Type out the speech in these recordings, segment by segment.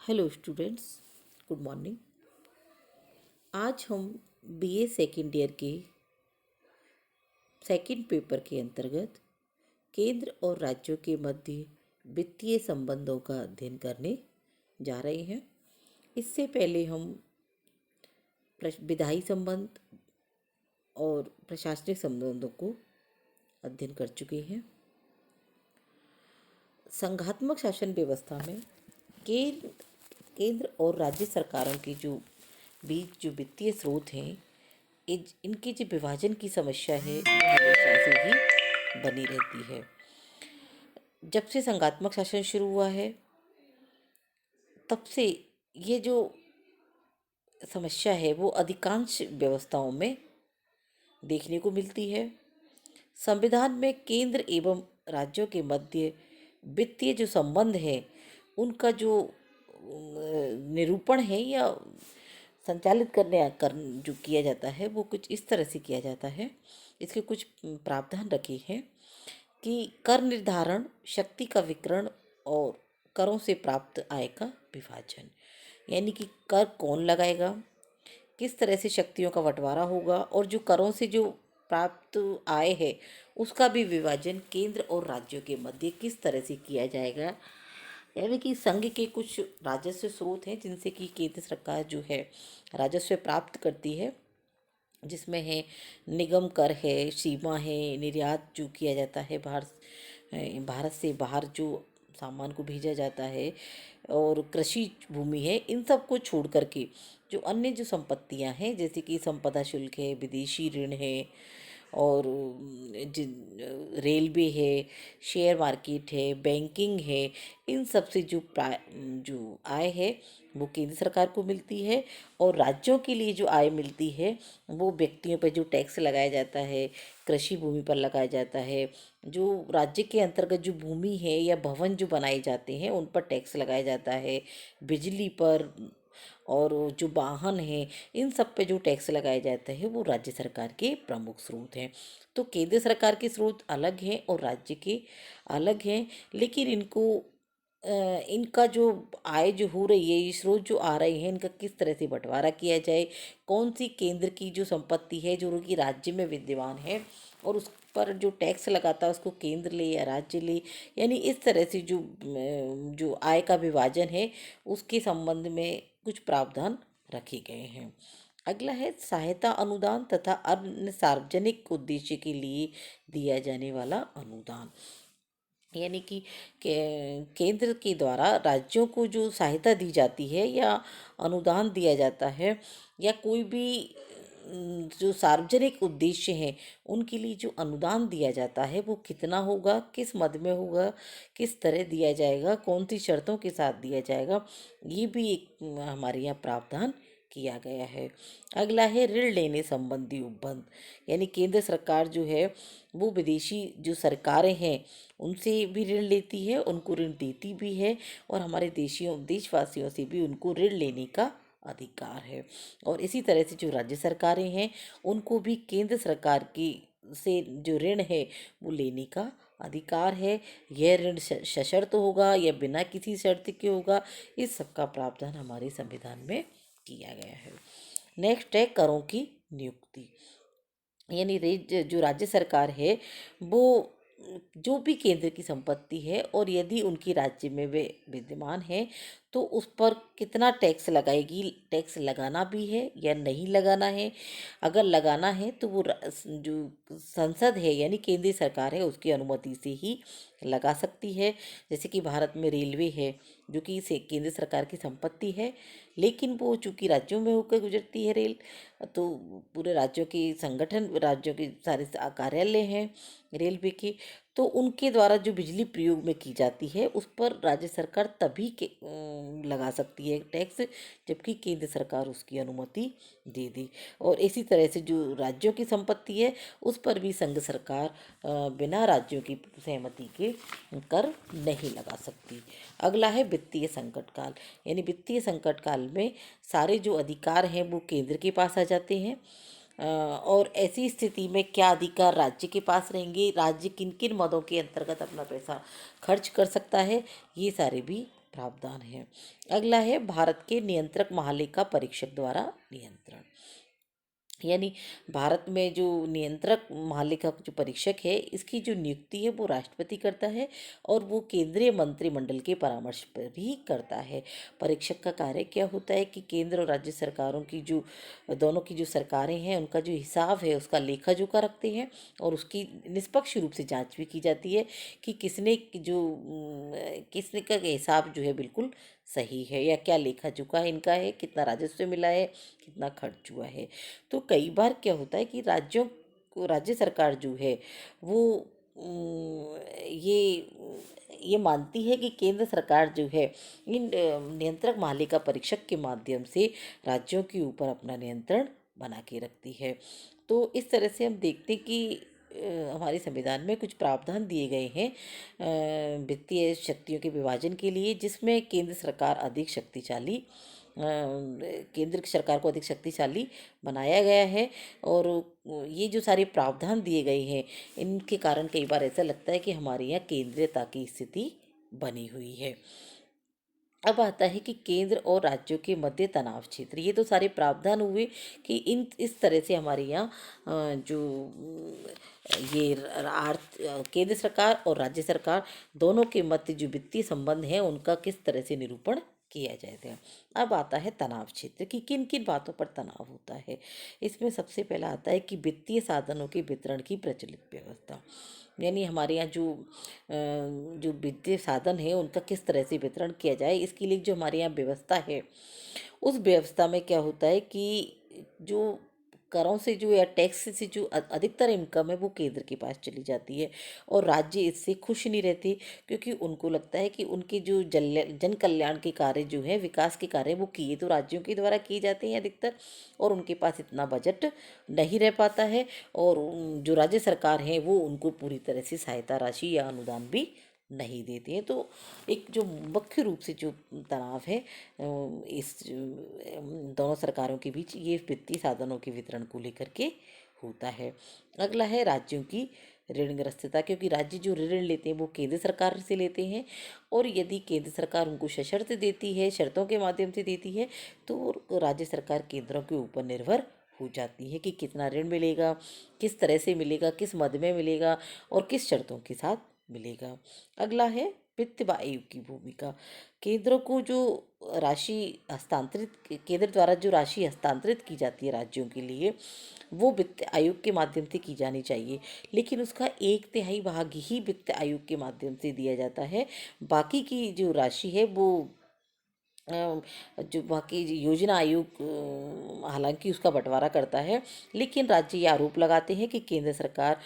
Hello students, good morning. आज हम BA second year के सेकंड पेपर के अंतर्गत केंद्र और राज्यों के मध्य वित्तीय संबंधों का अध्ययन करने जा रहे हैं। इससे पहले हम विधायी संबंध और प्रशासनिक संबंधों को अध्ययन कर चुके हैं। संघात्मक शासन व्यवस्था में केंद्र और राज्य सरकारों की जो बीच जो वित्तीय स्रोत हैं, इनके जो विभाजन की समस्या है वो हमेशा से ही बनी रहती है। जब से संघात्मक शासन शुरू हुआ है तब से ये जो समस्या है वो अधिकांश व्यवस्थाओं में देखने को मिलती है। संविधान में केंद्र एवं राज्यों के मध्य वित्तीय जो संबंध है उनका जो निरूपण है या संचालित जो किया जाता है वो कुछ इस तरह से किया जाता है। इसके कुछ प्रावधान रखे हैं कि कर निर्धारण, शक्ति का वितरण और करों से प्राप्त आय का विभाजन, यानी कि कर कौन लगाएगा, किस तरह से शक्तियों का बंटवारा होगा और जो करों से जो प्राप्त आय है उसका भी विभाजन केंद्र और राज्यों के मध्य किस तरह से किया जाएगा। यानी कि संघ के कुछ राजस्व स्रोत हैं जिनसे कि केंद्र सरकार जो है राजस्व प्राप्त करती है, जिसमें है निगम कर है, सीमा है, निर्यात जो किया जाता है भारत से बाहर जो सामान को भेजा जाता है, और कृषि भूमि है। इन सब को छोड़ करके जो अन्य जो संपत्तियां हैं जैसे कि संपदा शुल्क है, विदेशी ऋण है और रेलवे है, शेयर मार्केट है, बैंकिंग है, इन सब से जो आय है वो केंद्र सरकार को मिलती है। और राज्यों के लिए जो आय मिलती है वो व्यक्तियों पर जो टैक्स लगाया जाता है, कृषि भूमि पर लगाया जाता है, जो राज्य के अंतर्गत जो भूमि है या भवन जो बनाए जाते हैं उन पर टैक्स लगाया जाता है, बिजली पर और जो वाहन है इन सब पे जो टैक्स लगाए जाते हैं वो राज्य सरकार के प्रमुख स्रोत हैं। तो केंद्र सरकार के स्रोत अलग हैं और राज्य के अलग हैं, लेकिन इनका जो आय जो हो रही है, ये स्रोत जो आ रहे हैं, इनका किस तरह से बंटवारा किया जाए, कौन सी केंद्र की जो संपत्ति है जो उनकी राज्य में विद्यमान है और उस पर जो टैक्स लगाता है उसको केंद्र ले या राज्य ले, यानी इस तरह से जो आय का विभाजन है उसके संबंध में कुछ प्रावधान रखे गए हैं। अगला है सहायता अनुदान तथा अन्य सार्वजनिक उद्देश्य के लिए दिया जाने वाला अनुदान, यानी कि केंद्र के द्वारा राज्यों को जो सहायता दी जाती है या अनुदान दिया जाता है या कोई भी जो सार्वजनिक उद्देश्य हैं उनके लिए जो अनुदान दिया जाता है वो कितना होगा, किस मद में होगा, किस तरह दिया जाएगा, कौन सी शर्तों के साथ दिया जाएगा, ये भी एक हमारे यहाँ प्रावधान किया गया है। अगला है ऋण लेने संबंधी उपबंध, यानी केंद्र सरकार जो है वो विदेशी जो सरकारें हैं उनसे भी ऋण लेती है, उनको ऋण देती भी है और हमारे देशवासियों से भी उनको ऋण लेने का अधिकार है। और इसी तरह से जो राज्य सरकारें हैं उनको भी केंद्र सरकार की से जो ऋण है वो लेने का अधिकार है। यह ऋण सशर्त होगा या बिना किसी शर्त के होगा, इस सब का प्रावधान हमारे संविधान में किया गया है। नेक्स्ट है करों की नियुक्ति, यानी जो राज्य सरकार है वो जो भी केंद्र की संपत्ति है और यदि उनकी राज्य में वे विद्यमान है तो उस पर कितना टैक्स लगाएगी, टैक्स लगाना भी है या नहीं लगाना है। अगर लगाना है तो वो जो संसद है यानी केंद्रीय सरकार है उसकी अनुमति से ही लगा सकती है। जैसे कि भारत में रेलवे है जो कि से केंद्र सरकार की संपत्ति है, लेकिन वो चूंकि राज्यों में होकर गुजरती है रेल, तो पूरे राज्यों के संगठन, राज्यों के सारे कार्यालय हैं रेलवे के, तो उनके द्वारा जो बिजली प्रयोग में की जाती है उस पर राज्य सरकार तभी लगा सकती है टैक्स जबकि केंद्र सरकार उसकी अनुमति दे दी। और इसी तरह से जो राज्यों की संपत्ति है उस पर भी संघ सरकार बिना राज्यों की सहमति के कर नहीं लगा सकती। अगला है वित्तीय संकट काल, यानी वित्तीय संकट काल में सारे जो अधिकार हैं वो केंद्र के पास आ जाते हैं। और ऐसी स्थिति में क्या अधिकार राज्य के पास रहेंगे, राज्य किन किन मदों के अंतर्गत अपना पैसा खर्च कर सकता है, ये सारे भी प्रावधान है। अगला है भारत के नियंत्रक महालेखा परीक्षक द्वारा नियंत्रण। यानी भारत में जो नियंत्रक महालेखा जो परीक्षक है, इसकी जो नियुक्ति है वो राष्ट्रपति करता है और वो केंद्रीय मंत्रिमंडल के परामर्श पर ही करता है। परीक्षक का कार्य क्या होता है कि केंद्र और राज्य सरकारों की जो दोनों की जो सरकारें हैं उनका जो हिसाब है उसका लेखा जोखा रखते हैं और उसकी निष्पक्ष रूप से जांच भी की जाती है कि किसने का हिसाब जो है बिल्कुल सही है या क्या लेखा जोखा इनका है, कितना राजस्व मिला है, कितना खर्च हुआ है। तो कई बार क्या होता है कि राज्यों को राज्य सरकार जो है वो ये मानती है कि केंद्र सरकार जो है इन नियंत्रक महालेखा परीक्षक के माध्यम से राज्यों के ऊपर अपना नियंत्रण बना के रखती है। तो इस तरह से हम देखते हैं कि हमारे संविधान में कुछ प्रावधान दिए गए हैं वित्तीय शक्तियों के विभाजन के लिए, जिसमें केंद्र सरकार को अधिक शक्तिशाली बनाया गया है। और ये जो सारे प्रावधान दिए गए हैं इनके कारण कई बार ऐसा लगता है कि हमारे यहाँ केंद्रीयता की स्थिति बनी हुई है। अब आता है कि केंद्र और राज्यों के मध्य तनाव क्षेत्र। ये तो सारे प्रावधान हुए कि इन इस तरह से हमारे यहाँ जो केंद्र सरकार और राज्य सरकार दोनों के मध्य जो वित्तीय संबंध हैं उनका किस तरह से निरूपण किया जाता है। अब आता है तनाव क्षेत्र कि किन किन बातों पर तनाव होता है। इसमें सबसे पहला आता है कि वित्तीय साधनों के वितरण की प्रचलित व्यवस्था। यानी हमारे यहाँ जो वित्तीय साधन है उनका किस तरह से वितरण किया जाए, इसके लिए जो हमारे यहाँ व्यवस्था है उस व्यवस्था में क्या होता है कि जो करों से जो या टैक्स से जो अधिकतर इनकम है वो केंद्र के पास चली जाती है और राज्य इससे खुश नहीं रहते, क्योंकि उनको लगता है कि उनके जो जन कल्याण के कार्य जो है, विकास के कार्य वो किए तो राज्यों के द्वारा किए जाते हैं अधिकतर, और उनके पास इतना बजट नहीं रह पाता है और जो राज्य सरकार है वो उनको पूरी तरह से सहायता राशि या अनुदान भी नहीं देते हैं। तो एक जो मुख्य रूप से जो तनाव है इस दोनों सरकारों के बीच ये वित्तीय साधनों के वितरण को लेकर के होता है। अगला है राज्यों की ऋणग्रस्तता, क्योंकि राज्य जो ऋण लेते हैं वो केंद्र सरकार से लेते हैं और यदि केंद्र सरकार उनको सशर्त देती है, शर्तों के माध्यम से देती है, तो राज्य सरकार केंद्रों के ऊपर निर्भर हो जाती है कि कितना ऋण मिलेगा, किस तरह से मिलेगा, किस मद में मिलेगा और किस शर्तों के साथ मिलेगा। अगला है वित्त आयोग की भूमिका। केंद्र को जो केंद्र द्वारा जो राशि हस्तांतरित की जाती है राज्यों के लिए वो वित्त आयोग के माध्यम से की जानी चाहिए, लेकिन उसका 1/3 भाग ही वित्त आयोग के माध्यम से दिया जाता है। बाकी की जो राशि है वो जो बाकी योजना आयोग हालांकि उसका बंटवारा करता है, लेकिन राज्य ये आरोप लगाते हैं कि केंद्र सरकार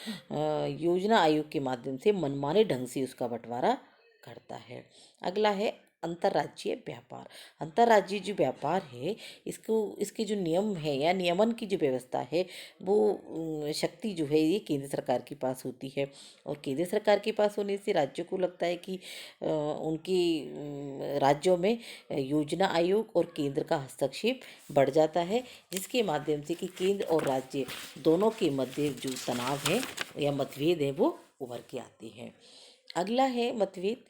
योजना आयोग के माध्यम से मनमाने ढंग से उसका बंटवारा करता है। अगला है अंतर्राज्यीय व्यापार। अंतर्राज्यीय जो व्यापार है इसके जो नियम है या नियमन की जो व्यवस्था है वो शक्ति जो है ये केंद्र सरकार के पास होती है और केंद्र सरकार के पास होने से राज्यों को लगता है कि उनकी राज्यों में योजना आयोग और केंद्र का हस्तक्षेप बढ़ जाता है, जिसके माध्यम से कि केंद्र और राज्य दोनों के मध्य जो तनाव है या मतभेद है वो उभर के आते हैं। अगला है मतभेद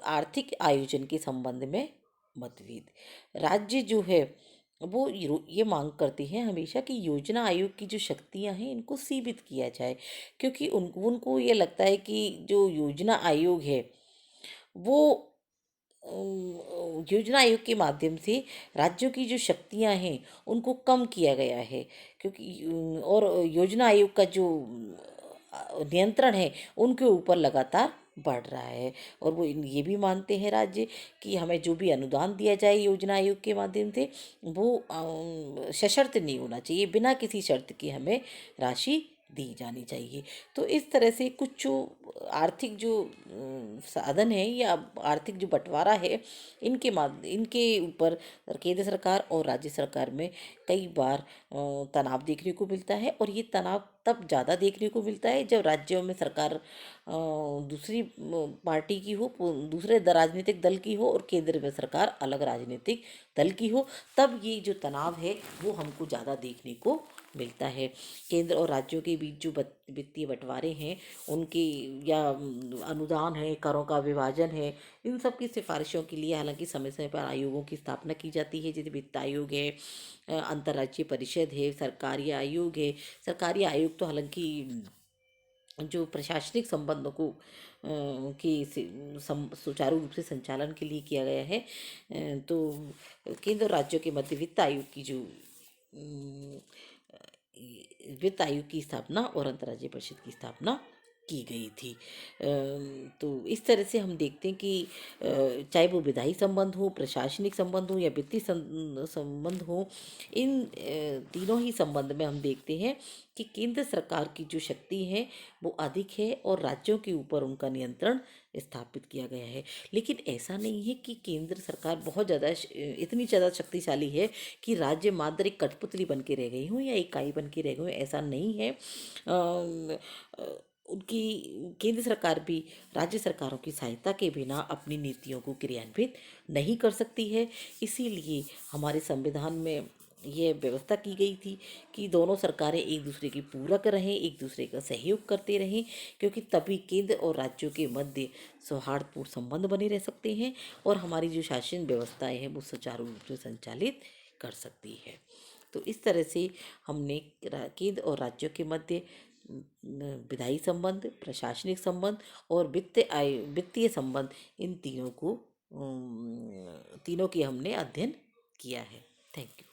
आर्थिक आयोजन के संबंध में मतभेद। राज्य जो है वो ये मांग करते हैं हमेशा कि योजना आयोग की जो शक्तियां हैं इनको सीमित किया जाए, क्योंकि उनको ये लगता है कि जो योजना आयोग है वो योजना आयोग के माध्यम से राज्यों की जो शक्तियां हैं उनको कम किया गया है, क्योंकि और योजना आयोग का जो नियंत्रण है उनके ऊपर लगातार बढ़ रहा है और वो ये भी मानते हैं राज्य कि हमें जो भी अनुदान दिया जाए योजना आयोग के माध्यम से वो सशर्त नहीं होना चाहिए, बिना किसी शर्त के हमें राशि दी जानी चाहिए। तो इस तरह से कुछ जो आर्थिक जो साधन है या आर्थिक जो बंटवारा है इनके ऊपर केंद्र सरकार और राज्य सरकार में कई बार तनाव देखने को मिलता है और ये तनाव तब ज़्यादा देखने को मिलता है जब राज्यों में सरकार दूसरी पार्टी की हो, दूसरे राजनीतिक दल की हो और केंद्र में सरकार अलग राजनीतिक दल की हो, तब ये जो तनाव है वो हमको ज़्यादा देखने को मिलता है। केंद्र और राज्यों के बीच जो वित्तीय बंटवारे हैं उनकी, या अनुदान है, करों का विभाजन है, इन सब की सिफारिशों के लिए हालांकि समय समय पर आयोगों की स्थापना की जाती है, जैसे वित्त आयोग है, अंतर्राज्यीय परिषद है, सरकारी आयोग है। सरकारी आयोग तो हालांकि जो प्रशासनिक संबंधों को सुचारू रूप से संचालन के लिए किया गया है। तो केंद्र और राज्यों के मध्य वित्त आयोग की जो वित्त आयोग की स्थापना और अंतर्राज्यीय परिषद की स्थापना की गई थी। तो इस तरह से हम देखते हैं कि चाहे वो विधायी संबंध हो, प्रशासनिक संबंध हो या वित्तीय संबंध हो, इन तीनों ही संबंध में हम देखते हैं कि केंद्र सरकार की जो शक्ति है वो अधिक है और राज्यों के ऊपर उनका नियंत्रण स्थापित किया गया है। लेकिन ऐसा नहीं है कि केंद्र सरकार बहुत ज़्यादा इतनी ज़्यादा शक्तिशाली है कि राज्य मात्र एक कठपुतली बन के रह गई हों या इकाई बन के रह गई हों, ऐसा नहीं है। उनकी केंद्र सरकार भी राज्य सरकारों की सहायता के बिना अपनी नीतियों को क्रियान्वित नहीं कर सकती है। इसीलिए हमारे संविधान में ये व्यवस्था की गई थी कि दोनों सरकारें एक दूसरे की पूरक रहें, एक दूसरे का सहयोग करते रहें, क्योंकि तभी केंद्र और राज्यों के मध्य सौहार्दपूर्ण संबंध बने रह सकते हैं और हमारी जो शासन व्यवस्थाएं हैं वो सुचारू रूप से संचालित कर सकती है। तो इस तरह से हमने केंद्र और राज्यों के मध्य विधायी संबंध, प्रशासनिक संबंध और वित्तीय संबंध, इन तीनों की हमने अध्ययन किया है। Thank you.